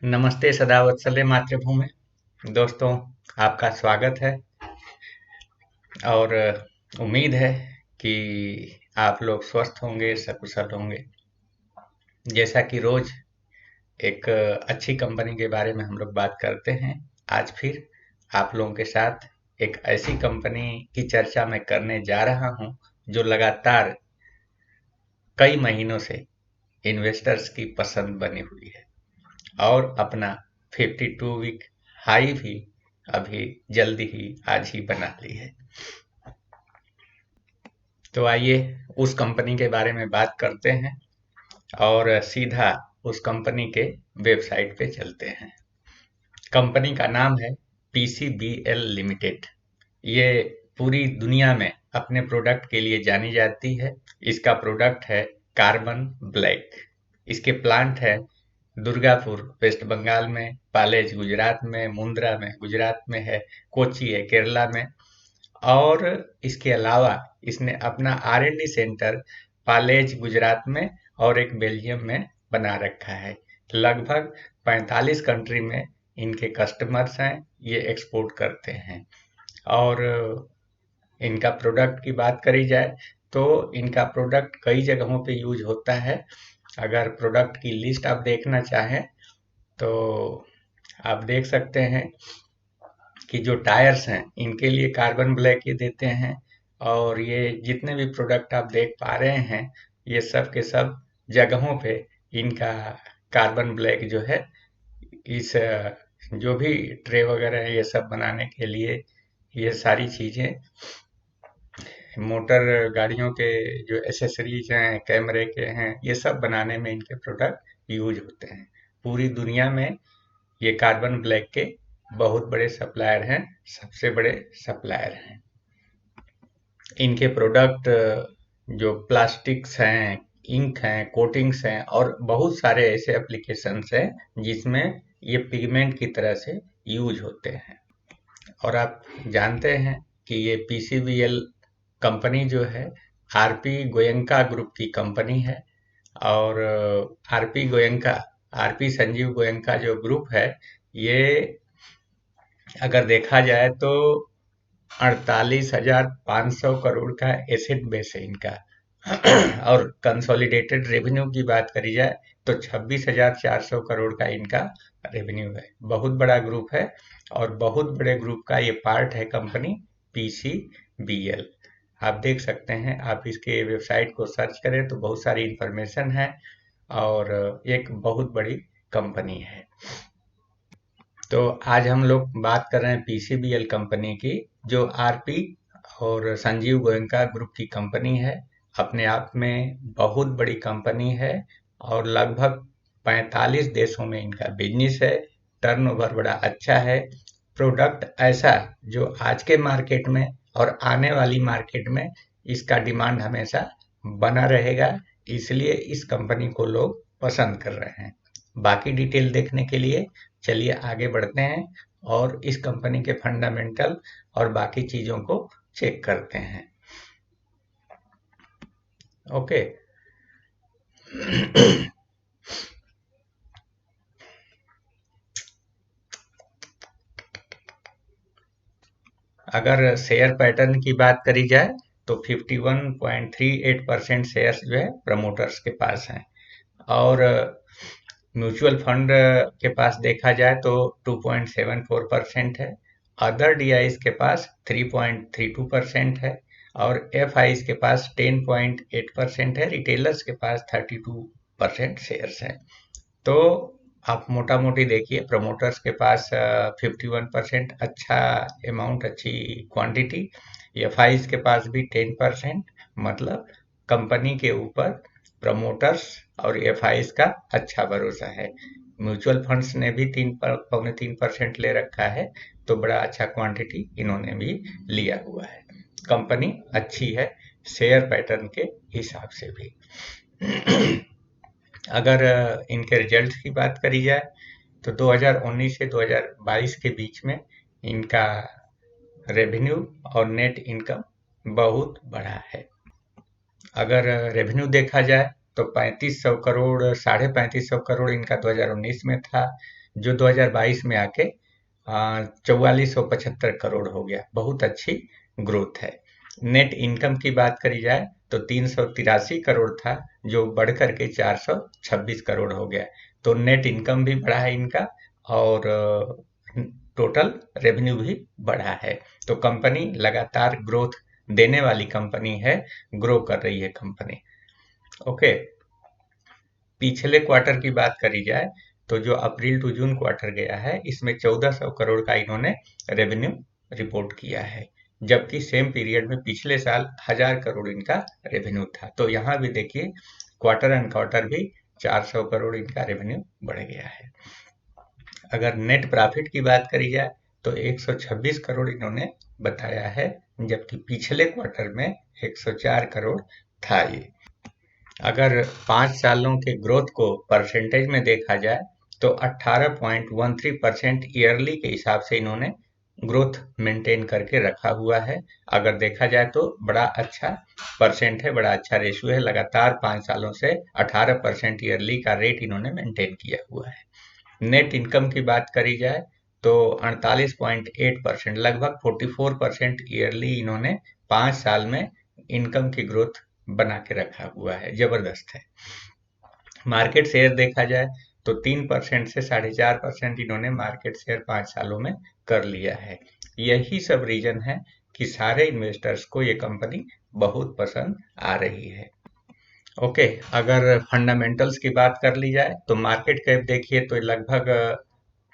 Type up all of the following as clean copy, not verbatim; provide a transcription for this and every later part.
नमस्ते सदा वत्सले मातृभूमि। दोस्तों, आपका स्वागत है और उम्मीद है कि आप लोग स्वस्थ होंगे, सकुशल होंगे। जैसा कि रोज एक अच्छी कंपनी के बारे में हम लोग बात करते हैं, आज फिर आप लोगों के साथ एक ऐसी कंपनी की चर्चा मैं करने जा रहा हूं जो लगातार कई महीनों से इन्वेस्टर्स की पसंद बनी हुई है और अपना 52 वीक हाई भी अभी जल्दी ही आज ही बना ली है। तो आइए उस कंपनी के बारे में बात करते हैं और सीधा उस कंपनी के वेबसाइट पे चलते हैं। कंपनी का नाम है पीसीबीएल लिमिटेड। ये पूरी दुनिया में अपने प्रोडक्ट के लिए जानी जाती है। इसका प्रोडक्ट है कार्बन ब्लैक। इसके प्लांट है दुर्गापुर वेस्ट बंगाल में, पालेज गुजरात में, मुंद्रा में गुजरात में है, कोची है केरला में। और इसके अलावा इसने अपना R&D सेंटर पालेज गुजरात में और एक बेल्जियम में बना रखा है। लगभग 45 कंट्री में इनके कस्टमर्स हैं, ये एक्सपोर्ट करते हैं। और इनका प्रोडक्ट की बात करी जाए तो इनका प्रोडक्ट कई जगहों पे यूज होता है। अगर प्रोडक्ट की लिस्ट आप देखना चाहें तो आप देख सकते हैं कि जो टायर्स हैं इनके लिए कार्बन ब्लैक ये देते हैं। और ये जितने भी प्रोडक्ट आप देख पा रहे हैं ये सब के सब जगहों पे इनका कार्बन ब्लैक जो है इस जो भी ट्रे वगैरह है ये सब बनाने के लिए ये सारी चीजें मोटर गाड़ियों के जो एसेसरीज हैं, कैमरे के हैं, ये सब बनाने में इनके प्रोडक्ट यूज होते हैं। पूरी दुनिया में ये कार्बन ब्लैक के बहुत बड़े सप्लायर हैं, सबसे बड़े सप्लायर हैं। इनके प्रोडक्ट जो प्लास्टिक्स हैं, इंक हैं, कोटिंग्स हैं और बहुत सारे ऐसे एप्लीकेशंस हैं जिसमें ये पिगमेंट की तरह से यूज होते हैं। और आप जानते हैं कि ये पीसीबीएल कंपनी जो है आरपी गोयंका ग्रुप की कंपनी है। और आरपी गोयंका, आरपी संजीव गोयंका जो ग्रुप है ये अगर देखा जाए तो 48,500 करोड़ का एसेट बेस है इनका। और कंसोलिडेटेड रेवेन्यू की बात करी जाए तो 26,400 करोड़ का इनका रेवेन्यू है। बहुत बड़ा ग्रुप है और बहुत बड़े ग्रुप का ये पार्ट है कंपनी पीसीबीएल। आप देख सकते हैं, आप इसके वेबसाइट को सर्च करें तो बहुत सारी इंफॉर्मेशन है और एक बहुत बड़ी कंपनी है। तो आज हम लोग बात कर रहे हैं पीसीबीएल कंपनी की, जो आरपी और संजीव गोयंका ग्रुप की कंपनी है। अपने आप में बहुत बड़ी कंपनी है और लगभग 45 देशों में इनका बिजनेस है। टर्नओवर बड़ा अच्छा है। प्रोडक्ट ऐसा जो आज के मार्केट में और आने वाली मार्केट में इसका डिमांड हमेशा बना रहेगा, इसलिए इस कंपनी को लोग पसंद कर रहे हैं। बाकी डिटेल देखने के लिए चलिए आगे बढ़ते हैं और इस कंपनी के फंडामेंटल और बाकी चीजों को चेक करते हैं। ओके। अगर शेयर पैटर्न की बात करी जाए तो 51.38% शेयर्स जो है प्रमोटर्स के पास हैं। और म्यूचुअल फंड के पास देखा जाए तो 2.74% है। अदर डीआईज के पास 3.32% है और एफआईज के पास 10.8% है। रिटेलर्स के पास 32% शेयर्स है। तो आप मोटा मोटी देखिए, प्रमोटर्स के पास 51% अच्छा अमाउंट, अच्छी क्वांटिटी। एफआईज के पास भी 10%। मतलब कंपनी के ऊपर प्रमोटर्स और एफआईज का अच्छा भरोसा है। म्यूचुअल फंड्स ने भी 3.3% ले रखा है, तो बड़ा अच्छा क्वांटिटी इन्होंने भी लिया हुआ है। कंपनी अच्छी है शेयर पैटर्न के हिसाब से भी। अगर इनके रिजल्ट की बात करी जाए तो 2019 से 2022 के बीच में इनका रेवेन्यू और नेट इनकम बहुत बढ़ा है। अगर रेवेन्यू देखा जाए तो 3500 करोड़, 3550 करोड़ इनका 2019 में था, जो 2022 में आके 4475 करोड़ हो गया। बहुत अच्छी ग्रोथ है। नेट इनकम की बात करी जाए तो 383 करोड़ था, जो बढ़ करके 426 करोड़ हो गया। तो नेट इनकम भी बढ़ा है इनका, और टोटल रेवेन्यू भी बढ़ा है। तो कंपनी लगातार ग्रोथ देने वाली कंपनी है, ग्रो कर रही है कंपनी। ओके, पिछले क्वार्टर की बात करी जाए तो जो अप्रैल टू जून क्वार्टर गया है, इसमें 1400 करोड़ का इन्होंने रेवेन्यू रिपोर्ट किया है, जबकि सेम पीरियड में पिछले साल 1000 करोड़ इनका रेवेन्यू था। तो यहाँ भी देखिए क्वार्टर एंड क्वार्टर भी 400 करोड़ इनका रेवेन्यू बढ़ गया है। अगर नेट प्रॉफिट की बात करी जाए तो 126 करोड़ इन्होंने बताया है, जबकि पिछले क्वार्टर में 104 करोड़ था ये। अगर 5 सालों के ग्रोथ को परसेंटेज में देखा जाए तो 18.13% ईयरली के हिसाब से इन्होंने ग्रोथ मेंटेन करके रखा हुआ है। अगर देखा जाए तो बड़ा अच्छा परसेंट है, बड़ा अच्छा रेशियो है। लगातार 5 सालों से 18% ईयरली का रेट इन्होंने मेंटेन किया हुआ है। नेट इनकम की बात करी जाए तो 48.8%, लगभग 44% ईयरली इन्होंने 5 साल में इनकम की ग्रोथ बना के रखा हुआ है, जबरदस्त है। मार्केट शेयर देखा जाए तो 3% से 4.5% इन्होंने मार्केट शेयर 5 सालों में कर लिया है। यही सब रीजन है कि सारे इन्वेस्टर्स को ये कंपनी बहुत पसंद आ रही है। ओके, अगर फंडामेंटल्स की बात कर ली जाए तो मार्केट कैप देखिए तो लगभग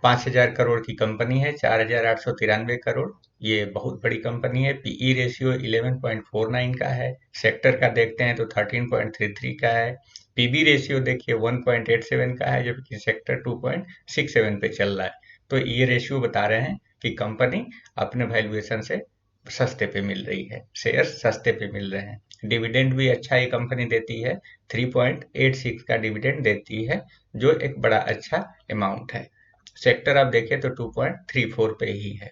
5000 करोड़ की कंपनी है, 4893 करोड़। ये बहुत बड़ी कंपनी है। पीई रेशियो 11.49 का है। सेक्टर का देखते हैं तो 13.33 का है। पीबी रेशियो देखिए 1.87 का है, जबकि सेक्टर 2.67 पे चल रहा है। तो ये रेशियो बता रहे हैं कि कंपनी अपने वैल्यूएशन से सस्ते पे मिल रही है, शेयर सस्ते पे मिल रहे हैं। डिविडेंड भी अच्छा ये कंपनी देती है, 3.86 का डिविडेंड देती है, जो एक बड़ा अच्छा अमाउंट है। सेक्टर आप देखें तो 2.34 पे ही है।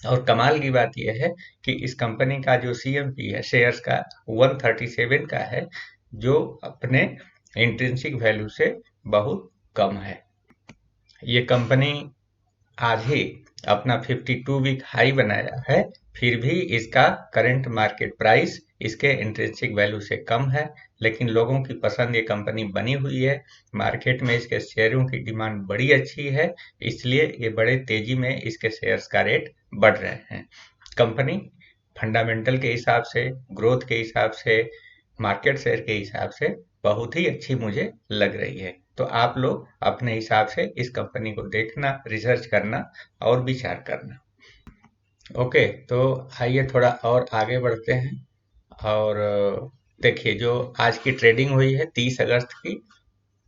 और कमाल की बात यह है कि इस कंपनी का जो सीएमपी है शेयर्स का 137 का है, जो अपने इंट्रिंसिक वैल्यू से बहुत कम है। ये कंपनी आज ही अपना 52 वीक हाई बनाया है, फिर भी इसका करंट मार्केट प्राइस इसके इंट्रिंसिक वैल्यू से कम है, लेकिन लोगों की पसंद ये कंपनी बनी हुई है। मार्केट में इसके शेयरों की डिमांड बड़ी अच्छी है, इसलिए ये बड़े तेजी में इसके शेयर्स का रेट बढ़ रहे हैं। कंपनी फंडामेंटल के हिसाब से, ग्रोथ के हिसाब से, मार्केट शेयर के हिसाब से बहुत ही अच्छी मुझे लग रही है। तो आप लोग अपने हिसाब से इस कंपनी को देखना, रिसर्च करना और विचार करना। ओके, तो आइए थोड़ा और आगे बढ़ते हैं। और देखिए जो आज की ट्रेडिंग हुई है 30 अगस्त की,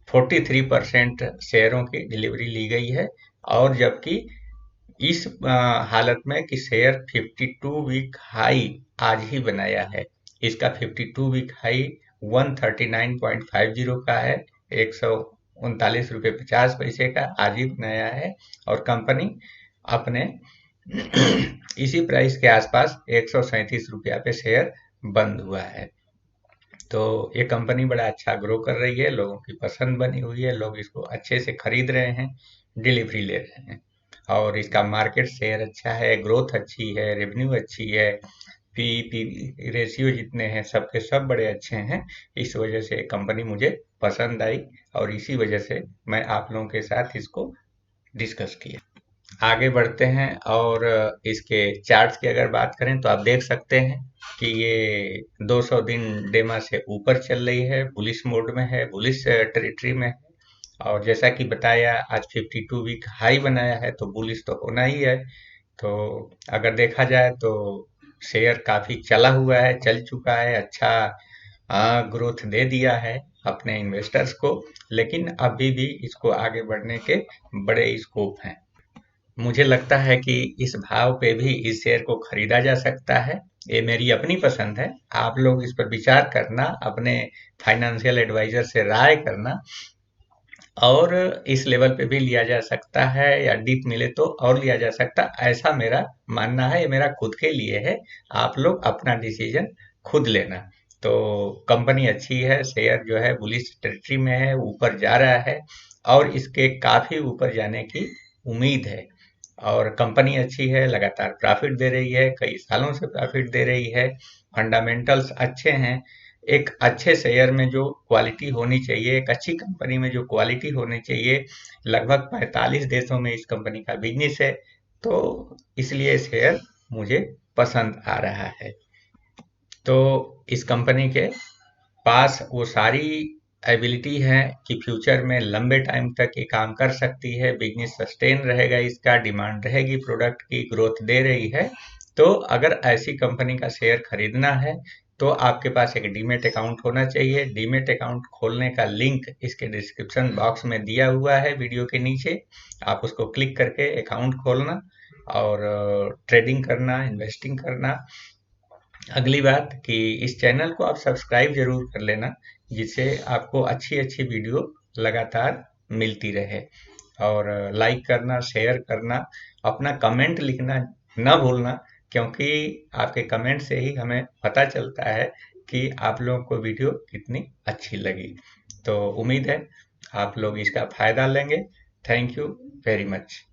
43% शेयरों की डिलीवरी ली गई है। और जबकि इस हालत में कि शेयर 52 वीक हाई आज ही बनाया है। इसका 52 वीक हाई 139.50 का है, 139 रुपये 50 पैसे का आज ही बनाया है। और कंपनी अपने इसी प्राइस के आसपास 137 रुपया पे शेयर बंद हुआ है। तो ये कंपनी बड़ा अच्छा ग्रो कर रही है, लोगों की पसंद बनी हुई है, लोग इसको अच्छे से खरीद रहे हैं, डिलीवरी ले रहे हैं। और इसका मार्केट शेयर अच्छा है, ग्रोथ अच्छी है, रेवेन्यू अच्छी है, पी रेशियो जितने हैं सबके सब बड़े अच्छे हैं। इस वजह से कंपनी मुझे पसंद आई और इसी वजह से मैं आप लोगों के साथ इसको डिस्कस किया। आगे बढ़ते हैं और इसके चार्ट्स की अगर बात करें तो आप देख सकते हैं कि ये 200 दिन डेमा से ऊपर चल रही है, बुलिश मोड में है, बुलिश टेरिटरी में है। और जैसा कि बताया आज 52 वीक हाई बनाया है, तो बुलिश तो होना ही है। तो अगर देखा जाए तो शेयर काफी चला हुआ है, चल चुका है, अच्छा ग्रोथ दे दिया है अपने इन्वेस्टर्स को, लेकिन अभी भी इसको आगे बढ़ने के बड़े स्कोप हैं। मुझे लगता है कि इस भाव पे भी इस शेयर को खरीदा जा सकता है। ये मेरी अपनी पसंद है, आप लोग इस पर विचार करना, अपने फाइनेंशियल एडवाइजर से राय करना, और इस लेवल पे भी लिया जा सकता है या डीप मिले तो और लिया जा सकता, ऐसा मेरा मानना है। ये मेरा खुद के लिए है, आप लोग अपना डिसीजन खुद लेना। तो कंपनी अच्छी है, शेयर जो है बुलिश टेरिटरी में है, ऊपर जा रहा है, और इसके काफ़ी ऊपर जाने की उम्मीद है। और कंपनी अच्छी है, लगातार प्रॉफिट दे रही है, कई सालों से प्रॉफिट दे रही है, फंडामेंटल्स अच्छे हैं। एक अच्छे शेयर में जो क्वालिटी होनी चाहिए, एक अच्छी कंपनी में जो क्वालिटी होनी चाहिए, लगभग 45 देशों में इस कंपनी का बिजनेस है, तो इसलिए शेयर मुझे पसंद आ रहा है। तो इस कंपनी के पास वो सारी एबिलिटी है कि फ्यूचर में लंबे टाइम तक ये काम कर सकती है, बिजनेस सस्टेन रहेगा, इसका डिमांड रहेगी, प्रोडक्ट की ग्रोथ दे रही है। तो अगर ऐसी कंपनी का शेयर खरीदना है तो आपके पास एक डीमेट अकाउंट होना चाहिए। डीमेट अकाउंट खोलने का लिंक इसके डिस्क्रिप्शन बॉक्स में दिया हुआ है वीडियो के नीचे। आप उसको क्लिक करके अकाउंट खोलना और ट्रेडिंग करना, इन्वेस्टिंग करना। अगली बात कि इस चैनल को आप सब्सक्राइब जरूर कर लेना, जिससे आपको अच्छी अच्छी वीडियो लगातार मिलती रहे। और लाइक करना, शेयर करना, अपना कमेंट लिखना न भूलना, क्योंकि आपके कमेंट से ही हमें पता चलता है कि आप लोगों को वीडियो कितनी अच्छी लगी। तो उम्मीद है आप लोग इसका फायदा लेंगे। Thank you very much.